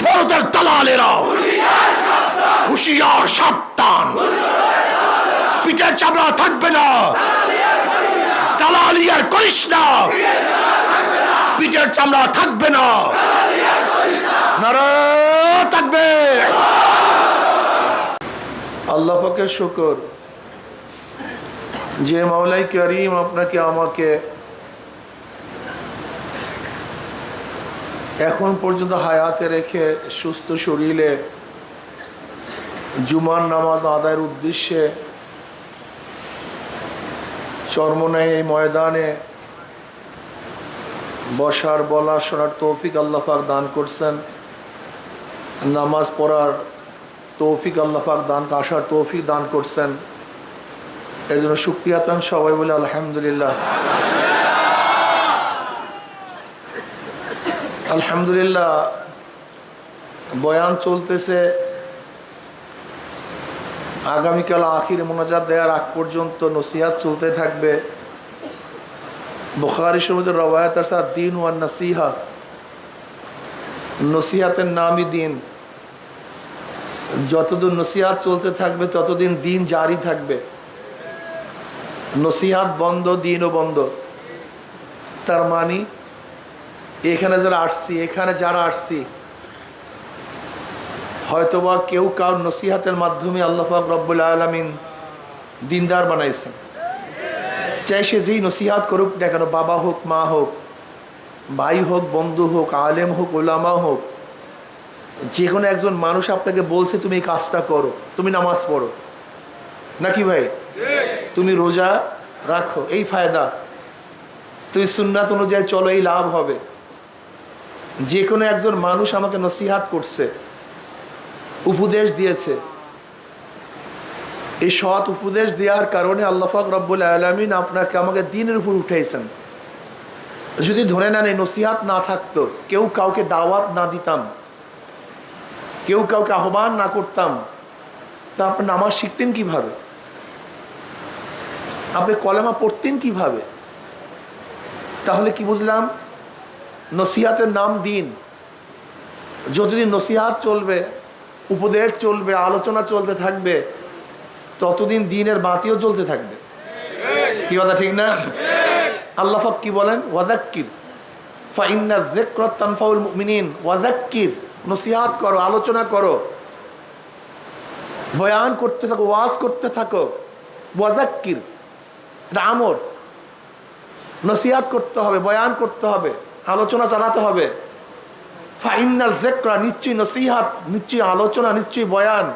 ভারতের দালালেরা হুঁশিয়ার সাবধান, পিঠের চামড়া থাকবে না, দালালি আর করিস না, পিঠের চামড়া থাকবে না। নারায়ে তাকবীর। আল্লাহ পাকের শুকর যে মাওলাই করিম আপনাকে আমাকে এখন পর্যন্ত হায়াতে রেখে সুস্থ শরীরে জুমার নামাজ আদায়ের উদ্দেশ্যে চরমনাই এই ময়দানে বসার বলার শোনার তৌফিক আল্লাহ পাক দান করছেন, নামাজ পড়ার তৌফিক আল্লাহ পাক দান আসার তৌফিক দান করছেন। এর জন্য শুকরিয়া তান সবাই বলে আলহামদুলিল্লাহ। আলহামদুলিল্লাহ। বয়ান চলতেছে, আগামীকাল আখির মোনাজাত দেওয়ার আগ পর্যন্ত নসিহাত চলতে থাকবে। বুখারী শরীফের রওয়ায়াত আছে দ্বীন ওয়ান নসিহাত, নসিহাতের নামই দিন। যতদিন নসিহাত চলতে থাকবে ততদিন দিন জারি থাকবে। নসিহাত বন্ধ, দিনও বন্ধ। তার মানে এখানে যারা আসছি হয়তোবা কেউ কার নসিহাতের মাধ্যমে আল্লাহ পাক রব্বুল আলামিন দিনদার বানাইছেন। চাই সে যেই নসিহাত করুক না কেন, বাবা হোক, মা হোক, ভাই হোক, বন্ধু হোক, আলেম হোক, ওলামা হোক, যে কোনো একজন মানুষ আপনাকে বলছে তুমি এই কাজটা করো, তুমি নামাজ পড়ো, নাকি ভাই? তুমি রোজা রাখো, এই ফায়দা। তুমি সুন্নাত অনুযায়ী চলো, এই লাভ হবে। যে কোনো একজন মানুষ আমাকে নসিহাত করছে, উপদেশ দিয়েছে, এই সৎ উপদেশ দেওয়ার কারণে আল্লাহ পাক রব্বুল আলামিন আপনাকে আমাকে দ্বীনের উপর উঠাইছেন। যদি ধরে নেন এই নসিহাত না থাকতো, কেউ কাউকে দাওয়াত না দিতাম, কেউ কাউকে আহ্বান না করতাম, তা আপনি নামাজ শিখতেন কিভাবে? আপনি কলেমা পড়তেন কিভাবে? তাহলে কি বুঝলাম? নসিহাতের নাম দিন। যতদিন নসিহাত চলবে, উপদেশ চলবে, আলোচনা চলতে থাকবে, ততদিন দিনের বাতিও জ্বলতে থাকবে। কি কথা ঠিক না? আল্লাহ পাক কি বলেন? ওয়াযাক্কির ফাইন্না যিকরা তানফাউল মুমিনিন। ওয়াযাক্কির, নসিহাত করো, আলোচনা করো, বয়ান করতে থাকো, ওয়াজ করতে থাকো। ওয়াযাক্কির, এটা আমর। নসিহাত করতে হবে, বয়ান করতে হবে, আলোচনা চালাতে হবে। ফাইন্না যিকরা, নিশ্চয়ই নসিহাত, নিশ্চয়ই আলোচনা, নিশ্চয়ই বয়ান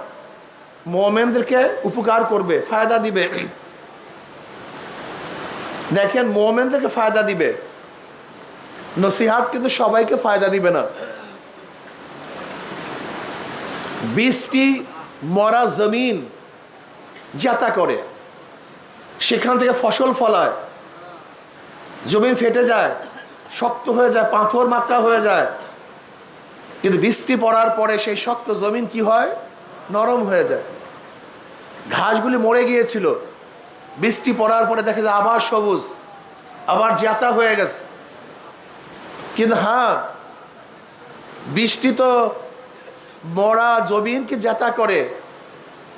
মুমিনদেরকে উপকার করবে, ফায়দা দিবে। দেখেন, মুমিনদেরকে ফায়দা দিবে, নসিহাত কিন্তু সবাইকে ফায়দা দিবে না। 20টি মরা জমিন যাতা করে, সেখান থেকে ফসল ফলায়, জমিন ফেটে যায়, শক্ত হয়ে যায়, পাথর মাত্রা হয়ে যায়, কিন্তু বৃষ্টি পড়ার পরে সেই শক্ত জমিন কি হয়? নরম হয়ে যায়। ঘাসগুলি মরে গিয়েছিল, বৃষ্টি পড়ার পরে দেখা যায় আবার সবুজ, আবার জাতা হয়ে গেছে। কিন্তু হ্যাঁ, বৃষ্টি তো মরা জমিনকে জাতা করে,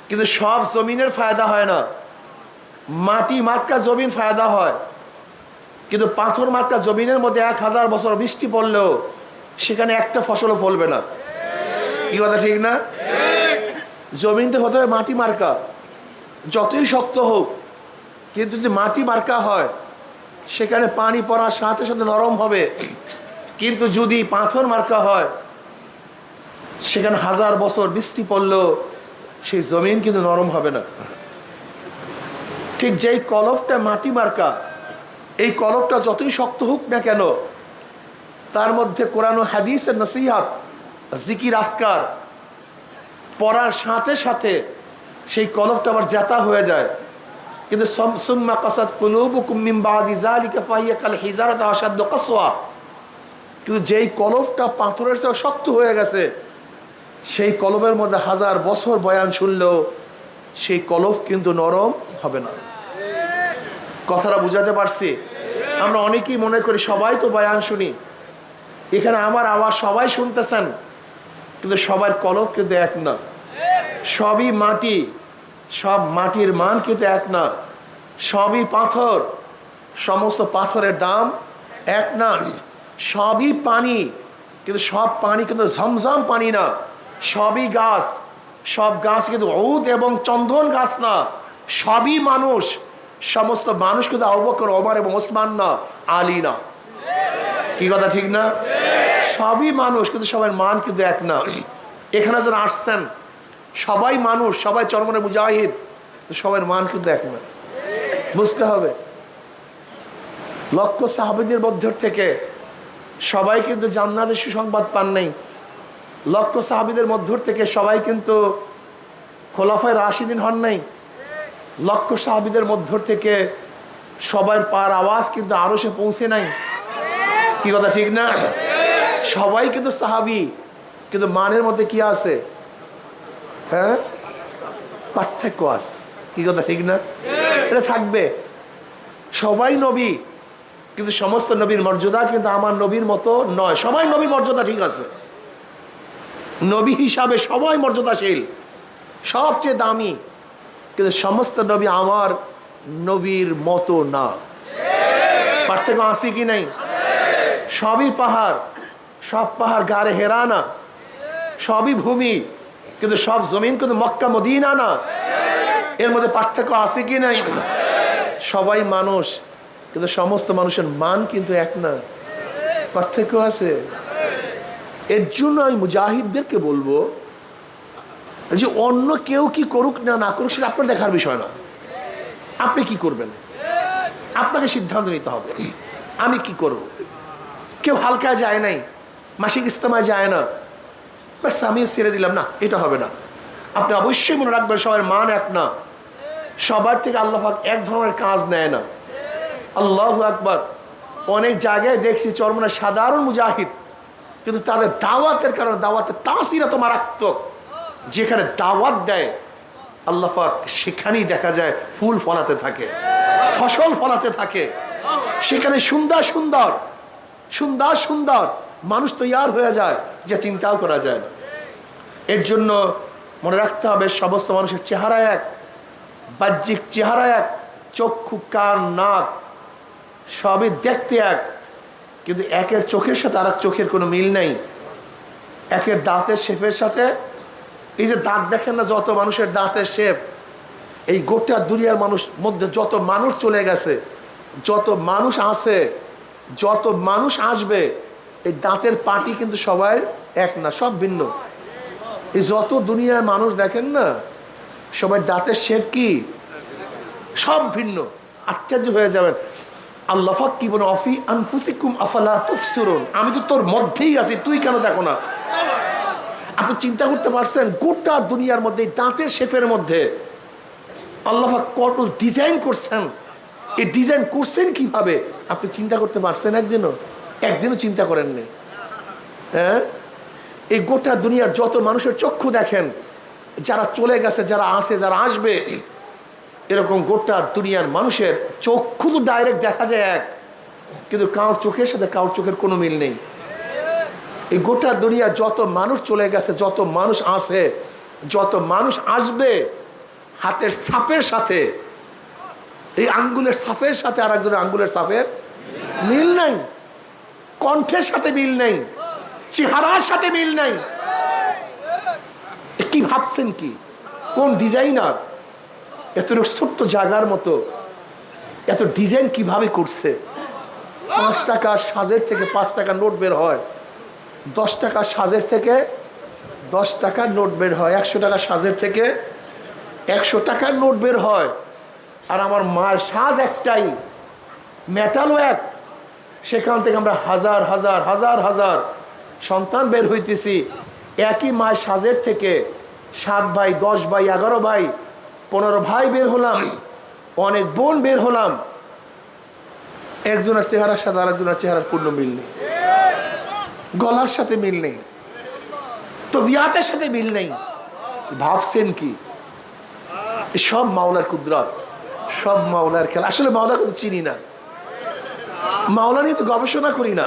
কিন্তু সব জমিনের ফায়দা হয় না। মাটি মার্কা জমিন ফায়দা হয়, কিন্তু পাথর মার্কা জমিনের মধ্যে 1000 বছর বৃষ্টি পড়লেও সেখানে একটা ফসলও ফলবে না। কি কথা ঠিক না? জমিনটা হতে হবে মাটি মার্কা, যতই শক্ত হোক, কিন্তু যদি মাটি মার্কা হয় সেখানে পানি পড়ার সাথে সাথে নরম হবে। কিন্তু যদি পাথর মার্কা হয় সেখানে 1000 বছর বৃষ্টি পড়লেও সেই জমিন কিন্তু নরম হবে না। ঠিক যেই কলবটা মাটি মার্কা, এই কলবটা যতই শক্ত হোক না কেন, তার মধ্যে কোরআন ও হাদিসের নসিহাত, জিকির, আজকার পড়ার সাথে সাথে সেই কলবটা আবার জাতা হয়ে যায়। কিন্তু সুম্মা কাসাত কুলুবুকুম মিন বাদি যালিকা ফাহিয়া কাল হিজারাতি আশাদ্দু কাসওয়া, কিন্তু যেই কলবটা পাথরের চেয়ে শক্ত হয়ে গেছে, সেই কলবের মধ্যে 1000 বছর বয়ান শুনলেও সেই কলব কিন্তু নরম হবে না। কথাটা বুঝাতে পারছি? আমরা অনেকেই মনে করি সবাই তো বয়ান শুনি, এখানে আমার আওয়াজ সবাই শুনতেছেন, কিন্তু সবার কলব কিন্তু এক না। সবই মাটি, সব মাটির মান কিন্তু এক না। সবই পাথর, সমস্ত পাথরের দাম এক না। সবই পানি, কিন্তু সব পানি কিন্তু ঝমঝম পানি না। সবই গাছ, সব গাছ কিন্তু ঔদ এবং চন্দন গাছ না। সবই মানুষ, সমস্ত মানুষ কিন্তু আবু বকর, ওমর এবং ওসমান না, আলী না। কি কথা ঠিক না? সবই মানুষ, কিন্তু সবার মান কিন্তু এক না। এখানে যারা আসছেন সবাই মানুষ, সবাই চরমনে মুজাহিদ, সবার মান কিন্তু এক না। বুঝতে হবে। লক্ষ সাহাবীদের মধ্য থেকে সবাই কিন্তু জান্নাতের সুসংবাদ পান নাই। লক্ষ সাহাবীদের মধ্য থেকে সবাই কিন্তু খোলাফায়ে রাশিদিন হন নাই। লক্ষ সাহাবীদের মধ্য থেকে সবার পার আওয়াজ কিন্তু আরো সে পৌঁছে নাই। কি কথা ঠিক না? সবাই কিন্তু সাহাবী, কিন্তু মানের মধ্যে কি আছে? হ্যাঁ, পার্থক্য আছে। কি কথা ঠিক না? এটা থাকবে। সবাই নবী, কিন্তু সমস্ত নবীর মর্যাদা কিন্তু আমার নবীর মতো নয়। সবাই নবীর মর্যাদা ঠিক আছে, নবী হিসাবে সবাই মর্যাদাশীল, সবচেয়ে দামি, কিন্তু সমস্ত নবী আমার নবীর মতো না। পার্থক্য আছে কি নাই? সবই পাহাড়, সব পাহাড় গাড়ে হেরা না। সবই ভূমি, কিন্তু সব জমিন কিন্তু মক্কা মদিনা না। এর মধ্যে পার্থক্য আছে কি নাই? সবাই মানুষ, কিন্তু সমস্ত মানুষের মান কিন্তু এক না। পার্থক্য আছে। এর জন্য আমি মুজাহিদদেরকে বলবো যে অন্য কেউ কি করুক না না করুক সেটা আপনার দেখার বিষয় না। আপনি কি করবেন আপনাকে সিদ্ধান্ত নিতে হবে। আমি কি করব? কেউ হালকা যায় নাই, মাসিক ইজতেমায় যায় না, ব্যাস আমি ছেড়ে দিলাম, না, এটা হবে না। আপনি অবশ্যই মনে রাখবেন সবার মান এক না। সবার থেকে আল্লাহ পাক এক ধরনের কাজ নেয় না। আল্লাহু আকবার। অনেক জায়গায় দেখছি চরমনা সাধারণ মুজাহিদ, কিন্তু তাদের দাওয়াতের কারণে দাওয়াতের তাসির এত মারাত্মক। যেখানে দাওয়াত দেয় আল্লাহ পাক সেখানেই দেখা যায় ফুল ফলাতে থাকে, ফসল ফলাতে থাকে। সেখানে সুন্দর সুন্দর সুন্দর সুন্দর মানুষ তৈয়ার হয়ে যায়, যা চিন্তাও করা যায় না। এর জন্য মনে রাখতে হবে সমস্ত মানুষের চেহারা এক, বাহ্যিক চেহারা এক, চক্ষু কান নাক সবই দেখতে এক, কিন্তু একের চোখের সাথে আর এক চোখের কোনো মিল নেই। একের দাঁতের শেপের সাথে, এই যে দাঁত দেখেন না, যত মানুষের দাঁতের শেপ, এই গোটা দুনিয়ার মানুষ মধ্যে যত মানুষ চলে গেছে, যত মানুষ আছে, যত মানুষ আসবে, এই দাঁতের পাটি কিন্তু সবাই এক না, সব ভিন্ন। এই যত দুনিয়ায় মানুষ দেখেন না, সবাই দাঁতের শেপ কি সব ভিন্ন। আশ্চর্য হয়ে যাবেন। আল্লাহ পাক কি বলেন, অফি আনফুসিকুম আফালা তুবসিরুন, আমি তো তোর মধ্যেই আছি, তুই কেন দেখো না? আপনি চিন্তা করতে পারছেন গোটা দুনিয়ার মধ্যে দাঁতের শেপের মধ্যে আল্লাহ পাক কত ডিজাইন করছেন? এই ডিজাইন করছেন কিভাবে আপনি চিন্তা করতে পারছেন? একদিনও চিন্তা করেননি। হ্যাঁ, এই গোটা দুনিয়ার যত মানুষের চক্ষু দেখেন, যারা চলে গেছে, যারা আছে, যারা আসবে, এরকম গোটা দুনিয়ার মানুষের চক্ষু তো ডাইরেক্ট দেখা যায় এক, কিন্তু কারোর চোখের সাথে কারোর চোখের কোনো মিল নেই। এই গোটা দুনিয়া যত মানুষ চলে গেছে, যত মানুষ আছে, যত মানুষ আসবে, হাতের ছাপের সাথে, এই আঙ্গুলের ছাপের সাথে আর একজনের আঙ্গুলের ছাপের মিল নাই, কণ্ঠের সাথে মিল নেই, চেহারার সাথে মিল নাই। কি ভাবছেন? কি কোন ডিজাইনার এত ছোট্ট জায়গার মতো এত ডিজাইন কিভাবে করছে? 5 টাকার সাজের থেকে 5 টাকার নোট বের হয়, 10 টাকার সাজের থেকে 10 টাকার নোট বের হয়, 100 টাকার সাজের থেকে 100 টাকার নোট বের হয়। আর আমার মার সাজ একটাই, মেটালও এক, সেখান থেকে আমরা হাজার হাজার হাজার হাজার সন্তান বের হইতেছি। একই মায়ের সাজের থেকে 7 ভাই, 10 ভাই, 11 ভাই, 15 ভাই বের হলাম, অনেক বোন বের হলাম। একজনের চেহারার সাথে আরেকজনের চেহারার পূর্ণ মিল নেই, গলার সাথে মিল নেই, তবিয়াতের সাথে মিল নেই। ভাবছেন কি? সব মাওলার কুদরত, সব মাওলার খেলা। আসলে মাওলা কিন্তু চিনি না, মাওলা নিয়ে তো গবেষণা করি না,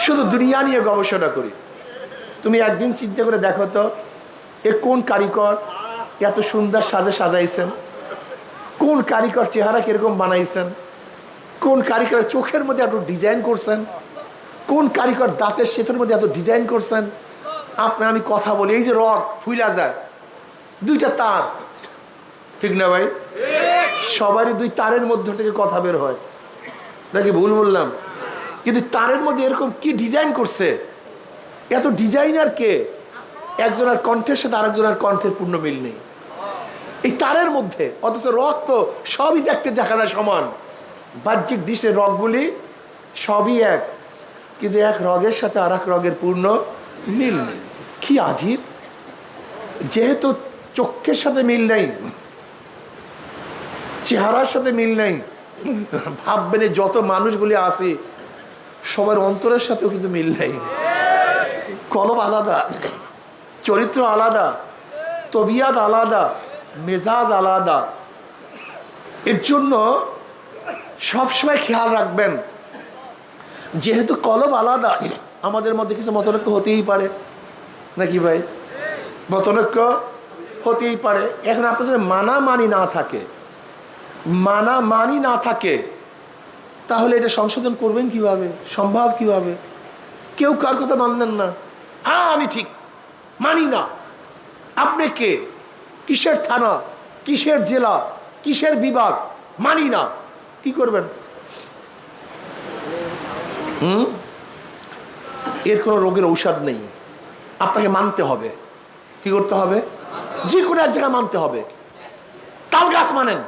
শুধু দুনিয়া নিয়ে গবেষণা করি। তুমি একদিন চিন্তা করে দেখো তো, এ কোন কারিগর এত সুন্দর সাজাইছেন? কোন কারিগর চেহারা কিরকম বানাইছেন? কোন কারিগর চোখের মধ্যে এত ডিজাইন করছেন? কোন কারিগর দাঁতের শেপের মধ্যে এত ডিজাইন করছেন? আমি কথা বলি, এই যে রড ফুইলা যায়, দুইটা তার, ঠিক না ভাই? সবারই দুই তারের মধ্যে থেকে কথা বের হয়, নাকি ভুল বললাম? কিন্তু তারের মধ্যে এরকম কি ডিজাইন করছে? এত ডিজাইনার কে? একজনের কণ্ঠের সাথে আরেকজনের কণ্ঠের পূর্ণ মিল নেই এই তারের মধ্যে, অথচ রক্ত সবই দেখতে দেখা যায় সমান। বাহ্যিক দৃশ্যের রগগুলি সবই এক, কিন্তু এক রগের সাথে আর এক রগের পূর্ণ মিল নেই। কি আজীব! যেহেতু চোখের সাথে মিল নেই, চেহারার সাথে মিল নেই, ভাববেন যত মানুষগুলি আছে সবার অন্তরের সাথেও কিন্তু মিল নেই। কলব আলাদা, চরিত্র আলাদা, তবিয়াত আলাদা, মেজাজ আলাদা। এর জন্য সবসময় খেয়াল রাখবেন, যেহেতু কলব আলাদা, আমাদের মধ্যে কিছু মতনৈক্য হতেই পারে, নাকি ভাই? মতনৈক্য হতেই পারে। এখন আপনার যদি মানামানি না থাকে, তাহলে এটা সংশোধন করবেন কিভাবে? সম্ভব কিভাবে? কেউ কার কথা মানলেন না, আমি ঠিক মানি না। আপনি কে? কিসের থানা, কিসের জেলা, কিসের বিভাগ? মানি না, কি করবেন? এর কোনো রোগের ঔষধ নেই, আপনাকে মানতে হবে। কি করতে হবে? যে কোনো এক জায়গায় মানতে হবে। তাল গাছ মানেন,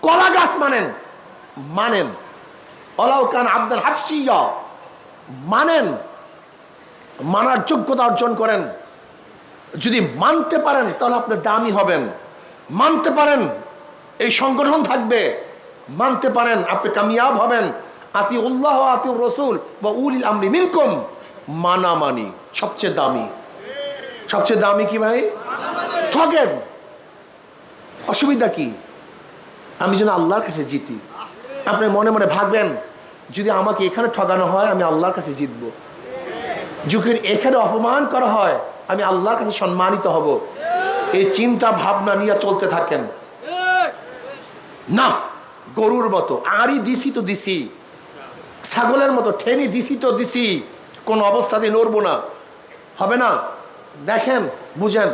কলা গাছ মানেন, অলাউকান আব্দুল হাফসিয়া মানেন, মানার যোগ্যতা অর্জন করেন। যদি মানতে পারেন তাহলে আপনি দামি হবেন। মানতে পারেন এই সংগঠন থাকবে, মানতে পারেন আপনি কামিয়াব হবেন। আতিউল্লাহ ওয়া আতিউর রাসূল ওয়া উলিল আমরি মিনকুম। মানামানি সবচেয়ে দামি। সবচেয়ে দামি কি ভাই? ঠকেন, অসুবিধা কি? আমি যেন আল্লাহর কাছে জিতি। আপনি মনে মনে ভাববেন, যদি আমাকে এখানে ঠকানো হয় আমি আল্লাহর কাছে জিতবো, যদি এখানে অপমান করা হয় আমি আল্লাহর কাছে সম্মানিত হব। এই চিন্তা ভাবনা নিয়ে চলতে থাকেন না। গরুর মতো আড়ি দিছি তো দিছি, ছাগলের মতো ঠেনি দিছি তো দিছি, কোন অবস্থাতে নড়বো না, হবে না। দেখেন, বুঝেন,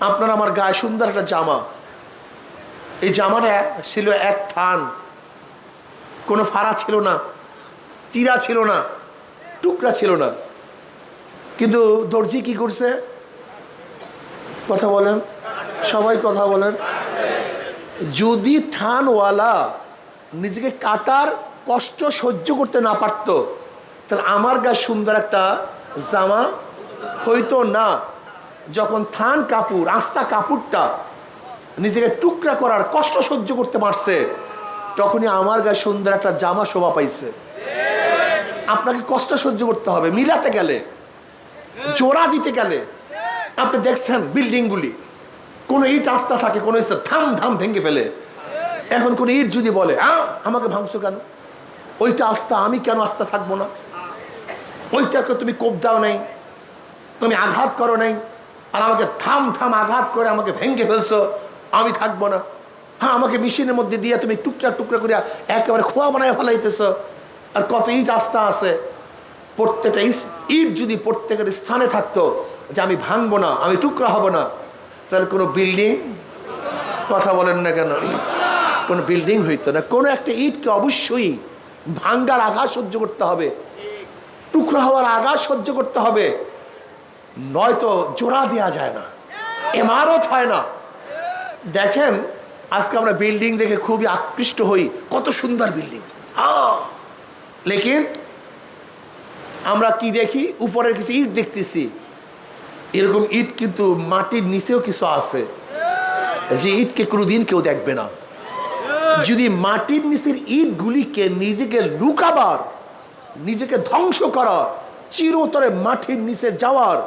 আপনার আমার গায়ে সুন্দর একটা জামা, এই জামাটা ছিল এক থান, কোনো ফাড়া ছিল না, চিরা ছিল না, টুকরা ছিল না, কিন্তু দর্জি কি করছে? কথা বলেন, সবাই কথা বলেন। যদি থানওয়ালা নিজেকে কাটার কষ্ট সহ্য করতে না পারতো, তাহলে আমার গায়ে সুন্দর একটা জামা হইতো না। যখন থান কাপড়, আস্তা কাপড়টা নিজেকে টুকরা করার কষ্ট সহ্য করতে পারছে, তখনই আমার গায়ে সুন্দর একটা জামা শোভা পাইছে। আপনাকে কষ্ট সহ্য করতে হবে। মিলাতে গেলে, জোড়া দিতে গেলে, আপনি দেখছেন বিল্ডিংগুলি, কোনো ইট আস্তা থাকে, কোনো ইট ধাম ধাম ভেঙে ফেলে। এখন কোনো ইট যদি বলে আমাকে ভাঙছো কেন, ওইটা আস্তা, আমি কেন আস্তা থাকবো না? ওইটাকে তুমি কোপ দাও নাই, তুমি আঘাত করো নাই, আর আমাকে থাম থাম আঘাত করে আমাকে ভেঙে ফেলছো, আমি থাকবো না। আমাকে মেশিনের মধ্যে দিয়ে তুমি টুকরা টুকরা করে একেবারে খোয়া বানায় ফেলাইতেছ। আর কত ইট আস্তা আছে, প্রত্যেকটা ইট যদি প্রত্যেকের স্থানে থাকতো যে আমি ভাঙবো না, আমি টুকরা হব না, তাহলে কোনো বিল্ডিং, কথা বলেন না কেন, কোনো বিল্ডিং হইতো না। কোনো একটা ইটকে অবশ্যই ভাঙ্গার আঘাত সহ্য করতে হবে, টুকরা হওয়ার আঘাত সহ্য করতে হবে, নয়তো জোড়া দেওয়া যায় না, ইমারত হয় না। দেখেন, আজকে আমরা বিল্ডিং দেখে খুবই আকৃষ্ট হই, কত সুন্দর বিল্ডিং, লেকিন আমরা কি দেখি? উপরের কিছু ইট দেখতেছি। এরকম ইট কিন্তু মাটির নিচেও কিছু আছে, যে ইটকে কোনোদিন কেউ দেখবে না। যদি মাটির নিচের ইটগুলিকে নিজেকে লুকাবার, নিজেকে ধ্বংস করার, চিরতরে মাটির নিচে যাওয়ার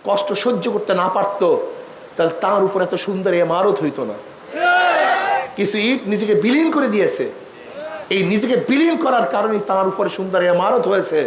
কষ্ট সহ্য করতে না পারত, তাহলে তার উপর এত সুন্দর ইমারত হইতো না। কিছু ইট নিজেকে বিলীন করে দিয়েছে, এই নিজেকে বিলীন করার কারণে তার উপরে সুন্দর ইমারত হয়েছে।